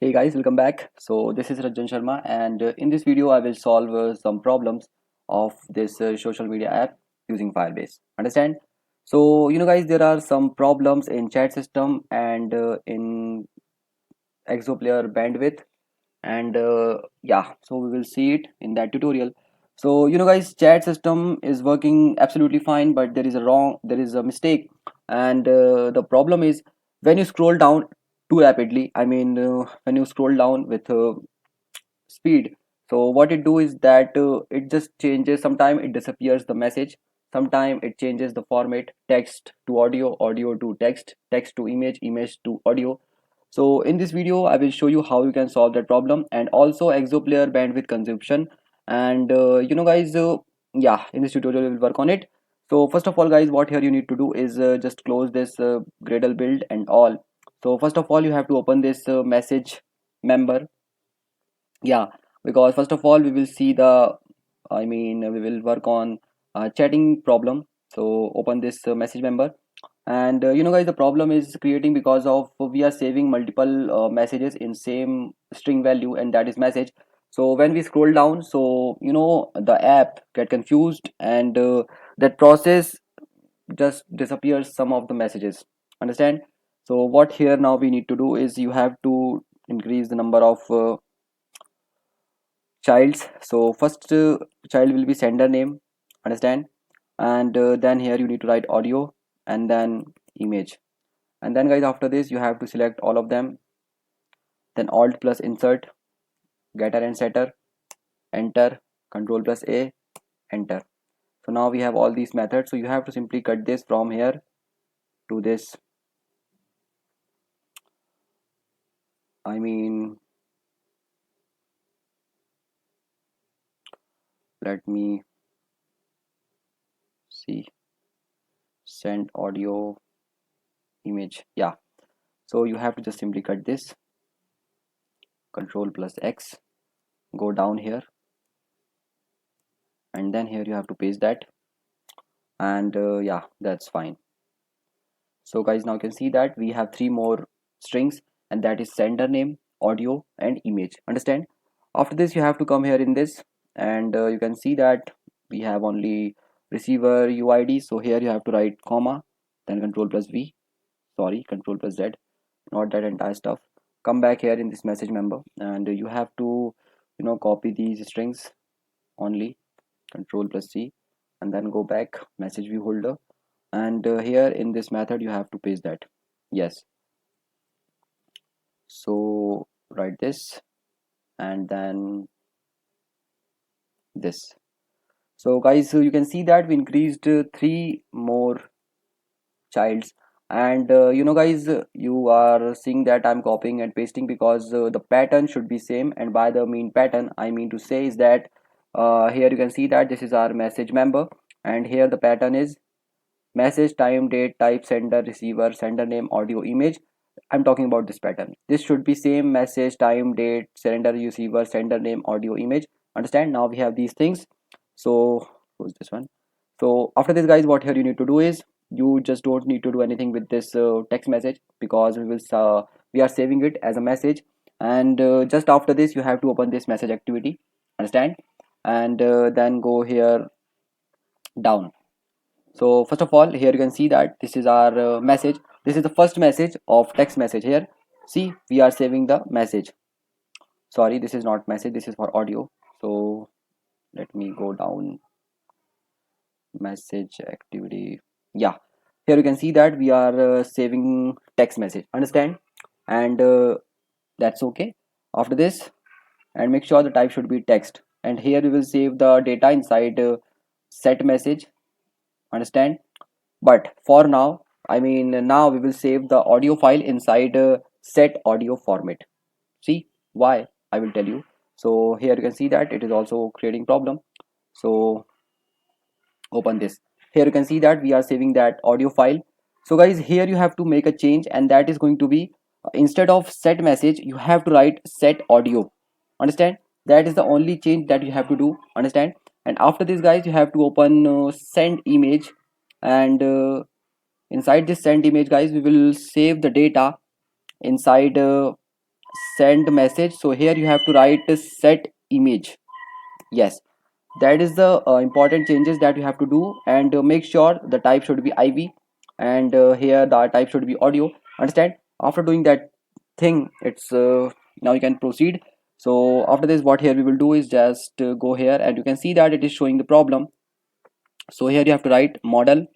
Hey guys, welcome back. So this is Ranjan Sharma, and in this video, I will solve some problems of this social media app using Firebase. Understand? So guys, there are some problems in chat system and in Exoplayer bandwidth, and yeah, so we will see it in that tutorial. So guys, chat system is working absolutely fine, but there is a mistake, and the problem is when you scroll down too rapidly. I mean, when you scroll down with speed, so what it do is that it just changes. Sometime it disappears the message, sometime it changes the format, text to audio, audio to text, text to image, image to audio. So in this video I will show you how you can solve that problem, and also Exoplayer bandwidth consumption. And guys, yeah, in this tutorial we will work on it. So first of all guys, what here you need to do is just close this Gradle build and all. So first of all you have to open this message member. Yeah, because first of all we will see the, I mean, we will work on chatting problem. So open this message member, and guys, the problem is creating because of we are saving multiple messages in same string value, and that is message. So when we scroll down, so the app get confused, and that process just disappears some of the messages. Understand? So what here now we need to do is you have to increase the number of childs. So first child will be sender name. Understand? And then here you need to write audio and then image. And then guys, after this you have to select all of them, then alt plus insert, getter and setter, enter, control plus a, enter. So now we have all these methods, so you have to simply cut this from here to this. I mean, let me see, send audio image. Yeah, so you have to just simply cut this, control plus x, go down here, and then here you have to paste that, and yeah, that's fine. So guys, now you can see that we have three more strings, and that is sender name, audio and image. Understand? After this you have to come here in this, and you can see that we have only receiver UID. So here you have to write comma, then control plus V, sorry, control plus Z, not that entire stuff. Come back here in this message member, and you have to copy these strings only, control plus C, and then go back message view holder, and here in this method you have to paste that. Yes, so write this and then this. So guys, so you can see that we increased three more childs, and guys, you are seeing that I'm copying and pasting because the pattern should be same. And by the mean pattern I mean to say is that here you can see that this is our message member, and here the pattern is message, time, date, type, sender, receiver, sender name, audio, image. I'm talking about this pattern. This should be same: message, time, date, sender, receiver, sender name, audio, image. Understand? Now we have these things. So who's this one? So after this guys, what here you need to do is you just don't need to do anything with this text message, because we are saving it as a message. And just after this you have to open this message activity. Understand? And then go here down. So first of all, here you can see that this is our message. This is the first message of text message here. See, we are saving the message. Sorry, this is not message, this is for audio. So let me go down, message activity. Yeah, here you can see that we are saving text message. Understand? And that's okay. After this, and make sure the type should be text, and here we will save the data inside set message. Understand? But for now, I mean, now we will save the audio file inside set audio format. See why? I will tell you. So here you can see that it is also creating problem. So open this. Here you can see that we are saving that audio file. So guys, here you have to make a change, and that is going to be instead of set message you have to write set audio. Understand? That is the only change that you have to do. Understand? And after this guys, you have to open send image, and inside this send image guys, we will save the data inside send message. So here you have to write set image. Yes, that is the important changes that you have to do. And make sure the type should be iv, and here the type should be audio. Understand? After doing that thing, it's now you can proceed. So after this, what here we will do is just go here, and you can see that it is showing the problem. So here you have to write model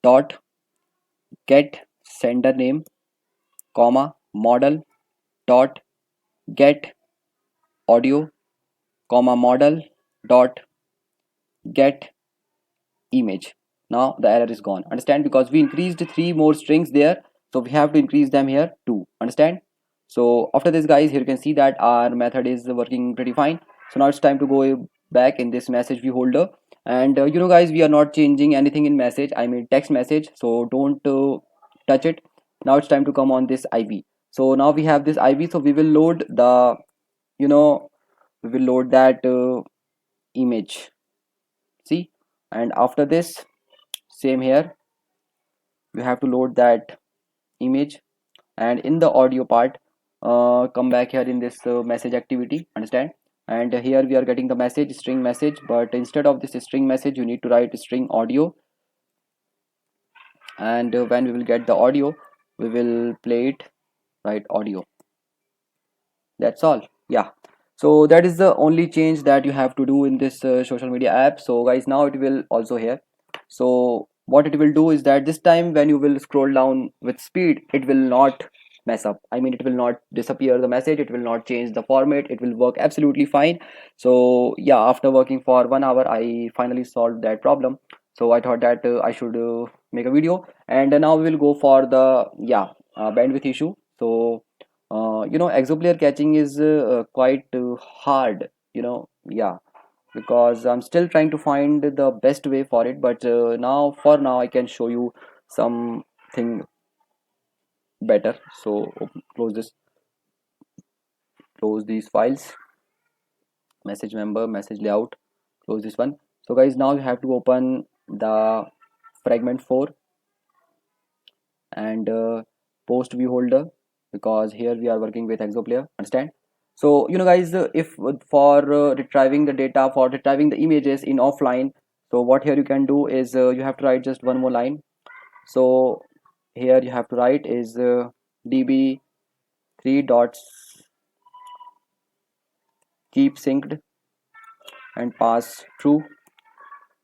dot get sender name, comma, model dot get audio, comma, model dot get image. Now the error is gone. Understand? Because we increased three more strings there, so we have to increase them here too. Understand? So after this, guys, here you can see that our method is working pretty fine. So now it's time to go back in this message view holder. And guys, we are not changing anything in message, I mean text message, so don't touch it. Now it's time to come on this iv. So now we have this iv, so we will load the, you know we will load that image. See? And after this, same here, you have to load that image. And in the audio part, come back here in this message activity. Understand? And here we are getting the message string message, but instead of this string message, you need to write string audio. And when we will get the audio, we will play it. Write audio. That's all. Yeah, so that is the only change that you have to do in this social media app. So guys, now it will also here. So what it will do is that this time when you will scroll down with speed, it will not mess up, I mean it will not disappear the message, it will not change the format, it will work absolutely fine. So yeah, after working for 1 hour, I finally solved that problem. So I thought that I should make a video. And now we will go for the, yeah, bandwidth issue. So exoplayer catching is quite hard, yeah, because I'm still trying to find the best way for it. But now I can show you something better. So close this, close these files, message member, message layout, close this one. So guys, now you have to open the fragment 4 and post view holder, because here we are working with exoplayer. Understand? So guys, if for retrieving the data, for retrieving the images in offline, so what here you can do is you have to write just one more line. So here you have to write is db 3 dots keep synced and pass true.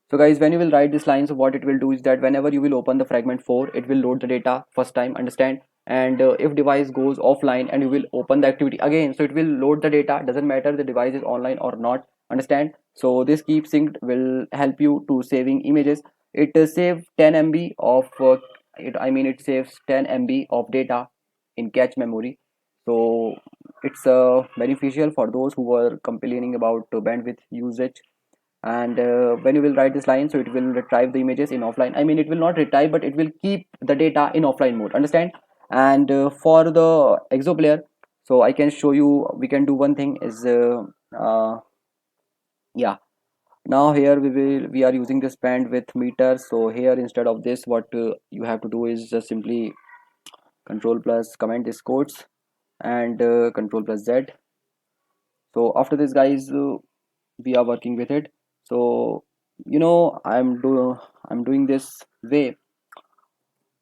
So guys, when you will write this line, so what it will do is that whenever you will open the fragment 4, it will load the data first time. Understand? And if device goes offline and you will open the activity again, so it will load the data, doesn't matter the device is online or not. Understand? So this keep synced will help you to saving images. It save 10 MB of it saves 10 MB of data in cache memory. So it's beneficial for those who were complaining about bandwidth usage. And when you will write this line, so it will retrieve the images in offline, I mean it will not retrieve, but it will keep the data in offline mode. Understand? And for the exoplayer, so I can show you, we can do one thing is uh, yeah, now here we are using this bandwidth meter. So here instead of this, what you have to do is just simply control plus comment this codes, and control plus z. So after this, guys, we are working with it. So I'm doing this way.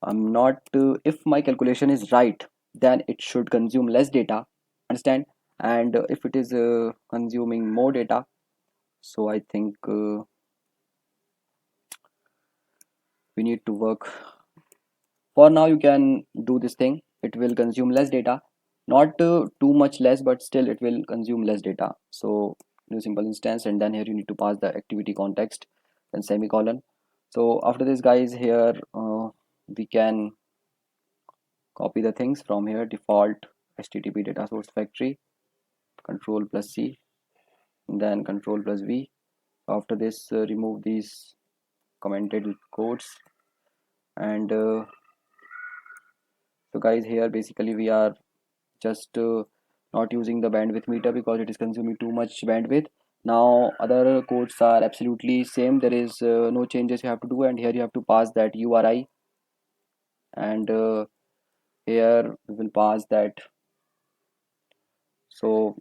I'm not if my calculation is right, then it should consume less data. Understand? And if it is consuming more data, so I think we need to work. For now you can do this thing, it will consume less data, not too much less, but still it will consume less data. So new simple instance, and then here you need to pass the activity context, then semicolon. So after this, guys, here we can copy the things from here, default http data source factory, control plus c, then control plus v. After this, remove these commented codes. And so guys, here basically we are just not using the bandwidth meter because it is consuming too much bandwidth. Now other codes are absolutely same, there is no changes you have to do. And here you have to pass that URI, and here we will pass that So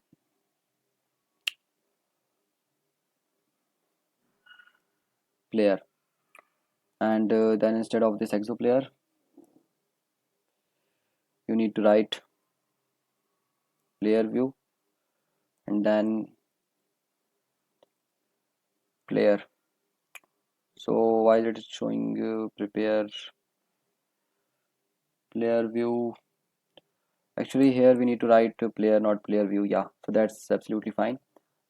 player, and then instead of this exo player, you need to write player view, and then player. So while it is showing prepare player view, actually here we need to write player, not player view. Yeah, so that's absolutely fine.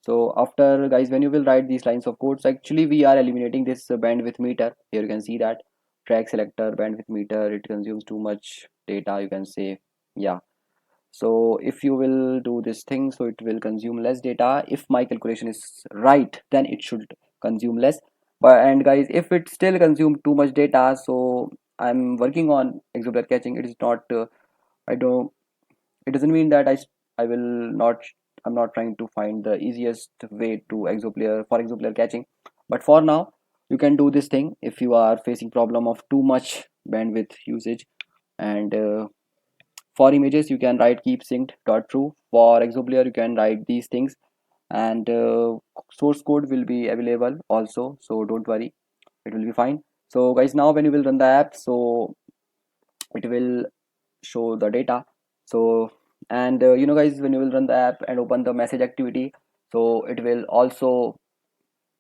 So after, guys, when you will write these lines of codes, actually we are eliminating this bandwidth meter. Here you can see that track selector bandwidth meter, it consumes too much data, you can say. Yeah, so if you will do this thing, so it will consume less data. If my calculation is right, then it should consume less. But and guys, if it still consume too much data, so I'm working on exoplayer caching. It is not I don't it doesn't mean that I will not, I'm not trying to find the easiest way to exoplayer for exoplayer catching. But for now, you can do this thing if you are facing problem of too much bandwidth usage. And for images, you can write keep synced dot true. For exoplayer, you can write these things, and source code will be available also, so don't worry, it will be fine. So guys, now when you will run the app, so it will show the data. So, and guys, when you will run the app and open the message activity, so it will also,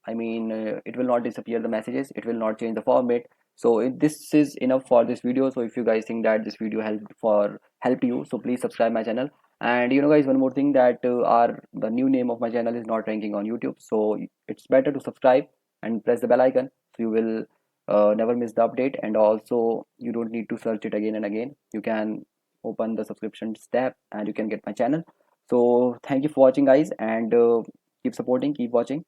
it will not disappear the messages, it will not change the format. So this is enough for this video. So if you guys think that this video helped you, so please subscribe my channel. And guys, one more thing, that our the new name of my channel is not ranking on YouTube, so it's better to subscribe and press the bell icon, so you will never miss the update. And also you don't need to search it again and again. You can open the subscriptions tab and you can get my channel. So thank you for watching, guys, and keep supporting, keep watching.